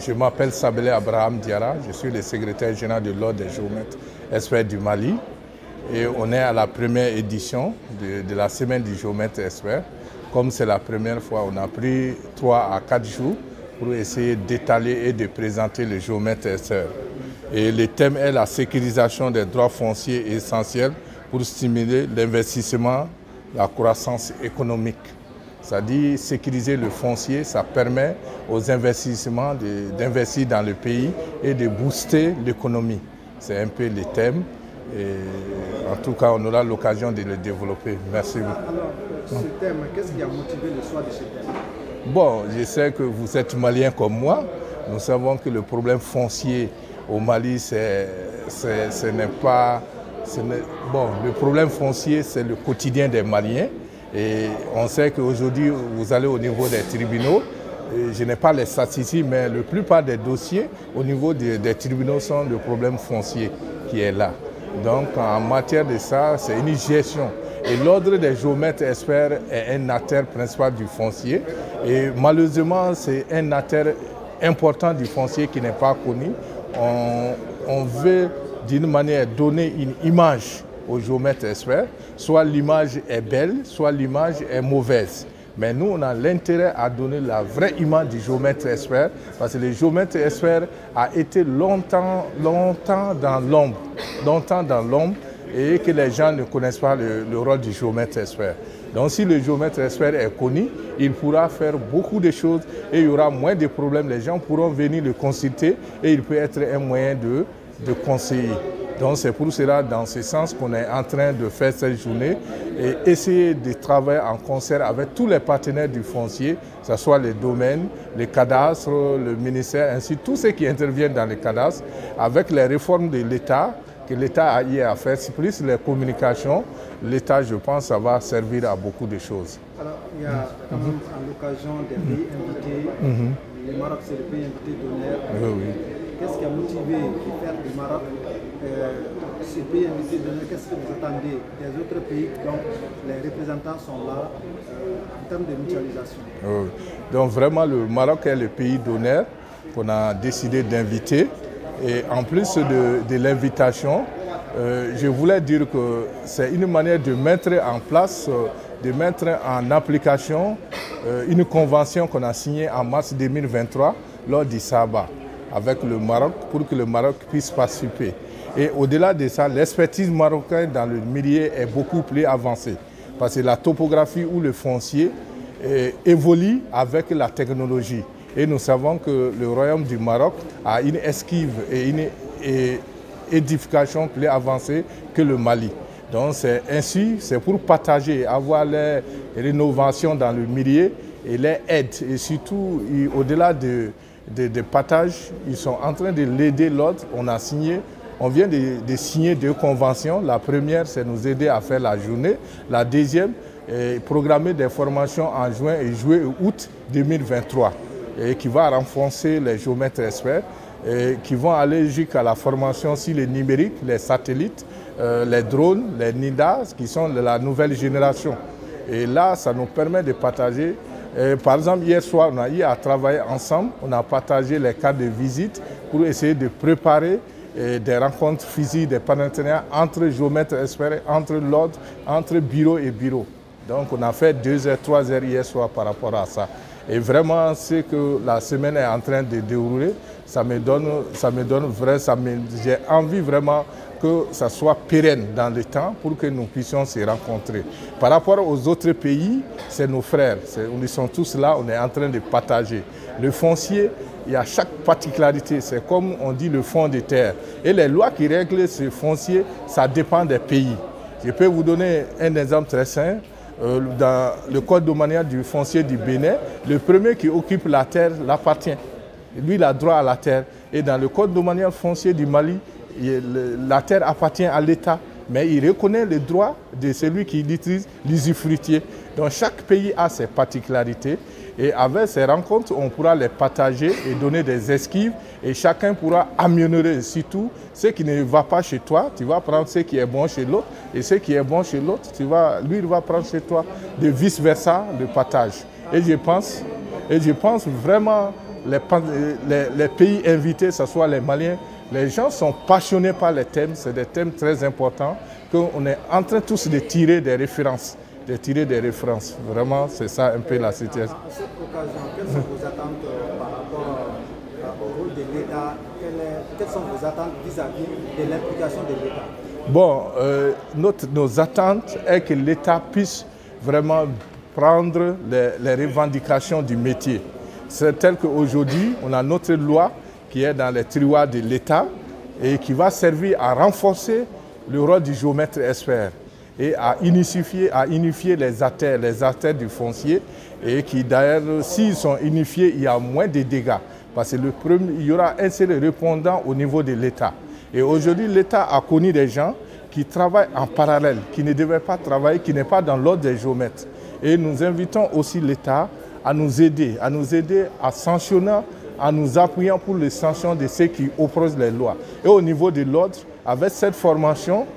Je m'appelle Sabele Abraham Diarra, je suis le secrétaire général de l'Ordre des géomètres experts du Mali et on est à la première édition de la semaine du géomètre expert. Comme c'est la première fois, on a pris 3 à 4 jours pour essayer d'étaler et de présenter le géomètre expert. Et le thème est la sécurisation des droits fonciers essentiels pour stimuler l'investissement, la croissance économique. C'est-à-dire sécuriser le foncier, ça permet aux investissements d'investir dans le pays et de booster l'économie. C'est un peu le thème. Et en tout cas, on aura l'occasion de le développer. Merci beaucoup. Alors, ce thème, qu'est-ce qui a motivé le choix de ce thème? Bon, je sais que vous êtes malien comme moi. Nous savons que le problème foncier au Mali, bon, le problème foncier, c'est le quotidien des Maliens. Et on sait qu'aujourd'hui, vous allez au niveau des tribunaux, je n'ai pas les statistiques, mais la plupart des dossiers au niveau des tribunaux sont le problème foncier qui est là. Donc en matière de ça, c'est une gestion. Et l'ordre des géomètres experts est un acteur principal du foncier. Et malheureusement, c'est un acteur important du foncier qui n'est pas connu. On veut d'une manière donner une image aux géomètres experts, soit l'image est belle, soit l'image est mauvaise. Mais nous, on a l'intérêt à donner la vraie image du géomètre expert, parce que le géomètre expert a été longtemps dans l'ombre, et que les gens ne connaissent pas le rôle du géomètre expert. Donc si le géomètre expert est connu, il pourra faire beaucoup de choses et il y aura moins de problèmes. Les gens pourront venir le consulter et il peut être un moyen de conseiller. Donc c'est pour cela, dans ce sens, qu'on est en train de faire cette journée et essayer de travailler en concert avec tous les partenaires du foncier, que ce soit les domaines, les cadastres, le ministère, ainsi tous ceux qui interviennent dans les cadastres, avec les réformes de l'État, que l'État a eu à faire, plus les communications, l'État, je pense, ça va servir à beaucoup de choses. Alors, il y a quand même à l'occasion des pays invités, le Maroc c'est le pays invité d'honneur. Oui. Qu'est-ce qui a motivé de faire du Maroc ce pays invité d'honneur? Qu'est-ce que vous attendez des autres pays dont les représentants sont là en termes de mutualisation? Oui. Donc vraiment, le Maroc est le pays d'honneur qu'on a décidé d'inviter. Et en plus de l'invitation, je voulais dire que c'est une manière de mettre en place, de mettre en application une convention qu'on a signée en mars 2023 lors du Saba avec le Maroc pour que le Maroc puisse participer. Et au-delà de ça, l'expertise marocaine dans le milieu est beaucoup plus avancée parce que la topographie ou le foncier évolue avec la technologie. Et nous savons que le Royaume du Maroc a une esquive et une édification plus avancée que le Mali. Donc c'est pour partager, avoir les rénovations dans le milieu et les aides. Et surtout, au-delà de partage, ils sont en train de l'aider l'autre. On vient de signer 2 conventions. La première, c'est nous aider à faire la journée. La deuxième, programmer des formations en juin et juillet et août 2023. Et qui va renforcer les géomètres experts, et qui vont aller jusqu'à la formation sur les numériques, les satellites, les drones, les NIDA, qui sont de la nouvelle génération. Et là, ça nous permet de partager. Par exemple, hier soir, on a eu à travailler ensemble, on a partagé les cartes de visite pour essayer de préparer des rencontres physiques, des partenariats entre géomètres experts, entre l'ordre, entre bureau et bureau. Donc on a fait 2 heures, 3 heures hier soir par rapport à ça. Et vraiment, ce que la semaine est en train de dérouler, j'ai envie vraiment que ça soit pérenne dans le temps pour que nous puissions se rencontrer. Par rapport aux autres pays, c'est nos frères. Ils sont tous là, on est en train de partager. Le foncier, il y a chaque particularité. C'est comme on dit le fond de terre. Et les lois qui règlent ce foncier, ça dépend des pays. Je peux vous donner un exemple très simple. Dans le code domanial du foncier du Bénin, le premier qui occupe la terre l'appartient. Lui, il a droit à la terre. Et dans le code domanial foncier du Mali, la terre appartient à l'État. Mais il reconnaît le droit de celui qui l'utilise, l'usufruitier. Donc chaque pays a ses particularités. Et avec ces rencontres, on pourra les partager et donner des esquives. Et chacun pourra améliorer. Surtout, ce qui ne va pas chez toi, tu vas prendre ce qui est bon chez l'autre. Et ce qui est bon chez l'autre, lui, il va prendre chez toi. De vice-versa, le partage. Et je pense vraiment les pays invités, ce soit les Maliens, les gens sont passionnés par les thèmes, c'est des thèmes très importants qu'on est en train tous de tirer des références. Vraiment, c'est ça un peu la situation. À cette occasion, quelles sont vos attentes par rapport au rôle de l'État? Quelles sont vos attentes vis-à-vis de l'implication de l'État? Bon, nos attentes est que l'État puisse vraiment prendre les revendications du métier. C'est tel qu'aujourd'hui, on a notre loi qui est dans les tiroirs de l'État et qui va servir à renforcer le rôle du géomètre expert et à unifier les artères du foncier et qui d'ailleurs, s'ils sont unifiés, il y a moins de dégâts. Parce que il y aura un seul répondant au niveau de l'État. Et aujourd'hui, l'État a connu des gens qui travaillent en parallèle, qui ne devaient pas travailler, qui n'est pas dans l'ordre des géomètres. Et nous invitons aussi l'État à nous aider à sanctionner, en nous appuyant pour les sanctions de ceux qui opposent les lois. Et au niveau de l'ordre, avec cette formation,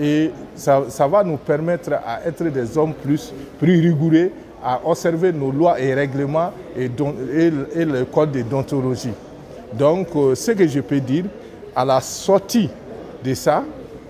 et ça va nous permettre à être des hommes plus rigoureux, à observer nos lois et règlements et le code de déontologie. Donc, ce que je peux dire, à la sortie de ça,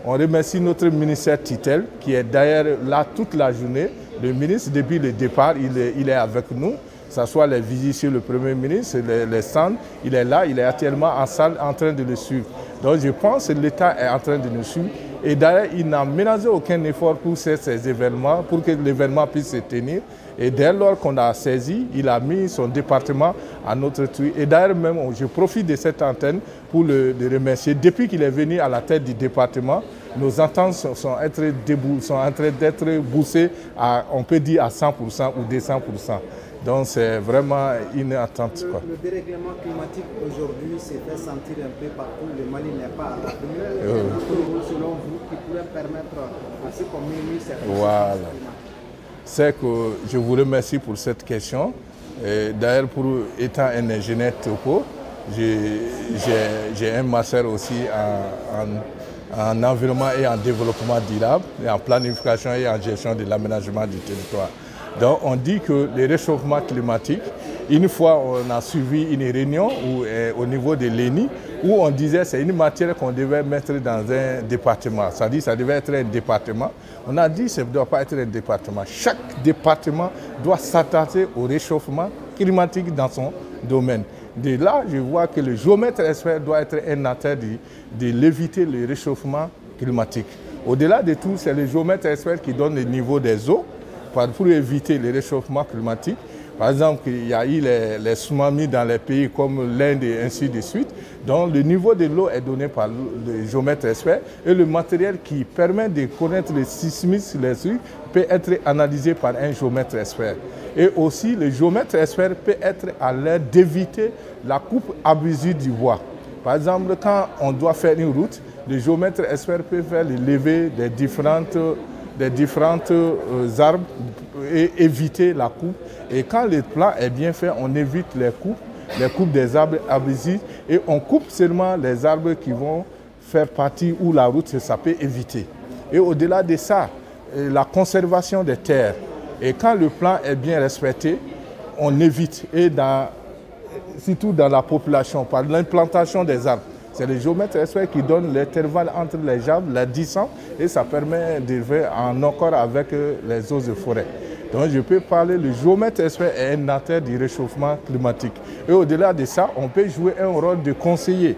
on remercie notre ministère tutelle qui est d'ailleurs là toute la journée. Le ministre, depuis le départ, il est avec nous. Que ce soit les visites sur le Premier ministre, les stands, il est là, il est actuellement en salle en train de le suivre. Donc je pense que l'État est en train de nous suivre. Et d'ailleurs, il n'a ménagé aucun effort pour ces événements, pour que l'événement puisse se tenir. Et dès lors qu'on a saisi, il a mis son département à notre truc. Et d'ailleurs, même, je profite de cette antenne pour le remercier. Depuis qu'il est venu à la tête du département, nos ententes sont en train d'être boussées à, on peut dire, à 100% ou 200%. Donc c'est vraiment une attente. Le dérèglement climatique aujourd'hui s'est fait sentir un peu partout. Le Mali n'est pas à l'abri. Selon vous, qui pourrait permettre à ce qu'on minimise cette Voilà. C'est que je vous remercie pour cette question. D'ailleurs, étant un ingénieur topo, j'ai un master aussi en environnement et en développement durable, et en planification et en gestion de l'aménagement du territoire. Donc on dit que le réchauffement climatique, une fois on a suivi une réunion au niveau de l'ENI, où on disait que c'est une matière qu'on devait mettre dans un département. Ça dit ça devait être un département. On a dit que ça ne doit pas être un département. Chaque département doit s'attacher au réchauffement climatique dans son domaine. De là, je vois que le géomètre expert doit être un acteur de l'éviter le réchauffement climatique. Au-delà de tout, c'est le géomètre expert qui donne le niveau des eaux pour éviter le réchauffement climatique. Par exemple, il y a eu les tsunamis dans les pays comme l'Inde et ainsi de suite. Donc le niveau de l'eau est donné par le géomètre expert et le matériel qui permet de connaître les sismismes, les trucs, peut être analysé par un géomètre expert. Et aussi, le géomètre expert peut être à l'aide d'éviter la coupe abusive du bois. Par exemple, quand on doit faire une route, le géomètre expert peut faire le lever des différentes arbres et éviter la coupe. Et quand le plan est bien fait, on évite les coupes des arbres abusifs et on coupe seulement les arbres qui vont faire partie où la route, ça peut éviter. Et au-delà de ça, la conservation des terres. Et quand le plan est bien respecté, on évite. Et surtout dans la population, par l'implantation des arbres. C'est le géomètre expert qui donne l'intervalle entre les arbres, la distance, et ça permet d'être en accord avec les eaux de forêt. Donc je peux parler, le géomètre expert est un acteur du réchauffement climatique. Et au-delà de ça, on peut jouer un rôle de conseiller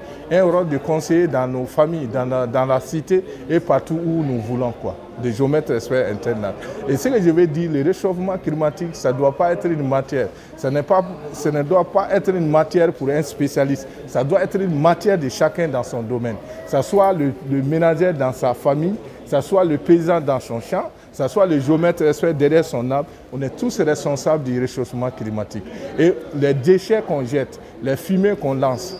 dans nos familles, dans la cité et partout où nous voulons quoi. De géomètre expert internat. Et ce que je veux dire, le réchauffement climatique, ça ne doit pas être une matière. Ce ne doit pas être une matière pour un spécialiste. Ça doit être une matière de chacun dans son domaine. Que ce soit le ménager dans sa famille, que ce soit le paysan dans son champ, que ce soit le géomètre expert derrière son arbre. On est tous responsables du réchauffement climatique. Et les déchets qu'on jette, les fumées qu'on lance,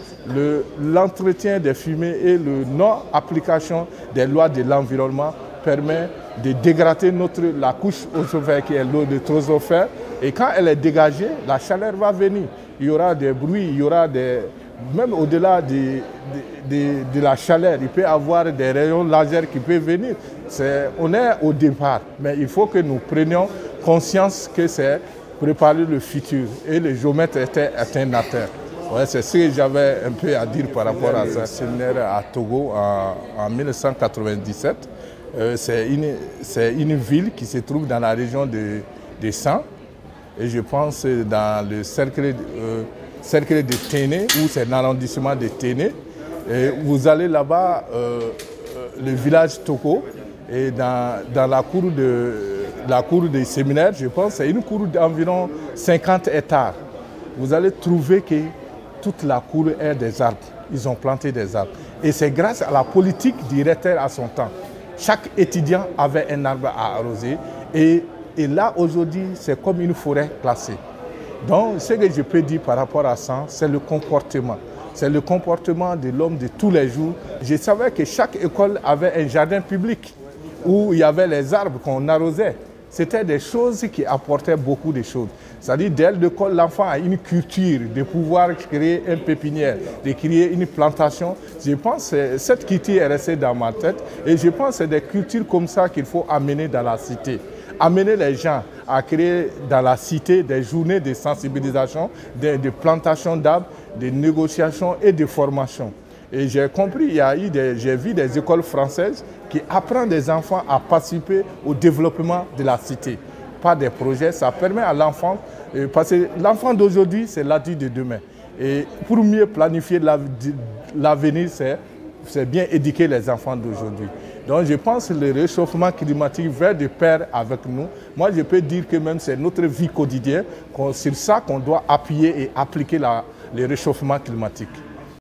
l'entretien des fumées et la non-application des lois de l'environnement permet de dégrader la couche ozosphérique qui est l'eau de troposphère. Et quand elle est dégagée, la chaleur va venir. Il y aura des bruits, il y aura même au-delà de la chaleur, il peut y avoir des rayons laser qui peuvent venir. On est au départ, mais il faut que nous prenions conscience que c'est préparer le futur. Et le géomètre est un acteur. Ouais, c'est ce que j'avais un peu à dire par rapport à ce séminaire à Togo en 1997. C'est une ville qui se trouve dans la région de San, et je pense dans le cercle de Téné, où c'est l'arrondissement de Téné. Et vous allez là-bas, le village Togo, et dans la cour des séminaires, je pense, c'est une cour d'environ 50 hectares. Vous allez trouver que toute la cour est des arbres. Ils ont planté des arbres. Et c'est grâce à la politique du recteur à son temps. Chaque étudiant avait un arbre à arroser. Et là, aujourd'hui, c'est comme une forêt classée. Donc, ce que je peux dire par rapport à ça, c'est le comportement. C'est le comportement de l'homme de tous les jours. Je savais que chaque école avait un jardin public où il y avait les arbres qu'on arrosait. C'était des choses qui apportaient beaucoup de choses. C'est-à-dire, dès l'école, l'enfant a une culture de pouvoir créer une pépinière, de créer une plantation. Je pense que cette culture est restée dans ma tête et je pense que c'est des cultures comme ça qu'il faut amener dans la cité. Amener les gens à créer dans la cité des journées de sensibilisation, de plantation d'arbres, de négociations et de formation. Et j'ai compris, j'ai vu des écoles françaises qui apprennent des enfants à participer au développement de la cité. Par des projets, ça permet à l'enfant, parce que l'enfant d'aujourd'hui, c'est l'adulte de demain. Et pour mieux planifier l'avenir, c'est bien éduquer les enfants d'aujourd'hui. Donc je pense que le réchauffement climatique va de pair avec nous. Moi, je peux dire que même c'est notre vie quotidienne, c'est sur ça qu'on doit appuyer et appliquer le réchauffement climatique.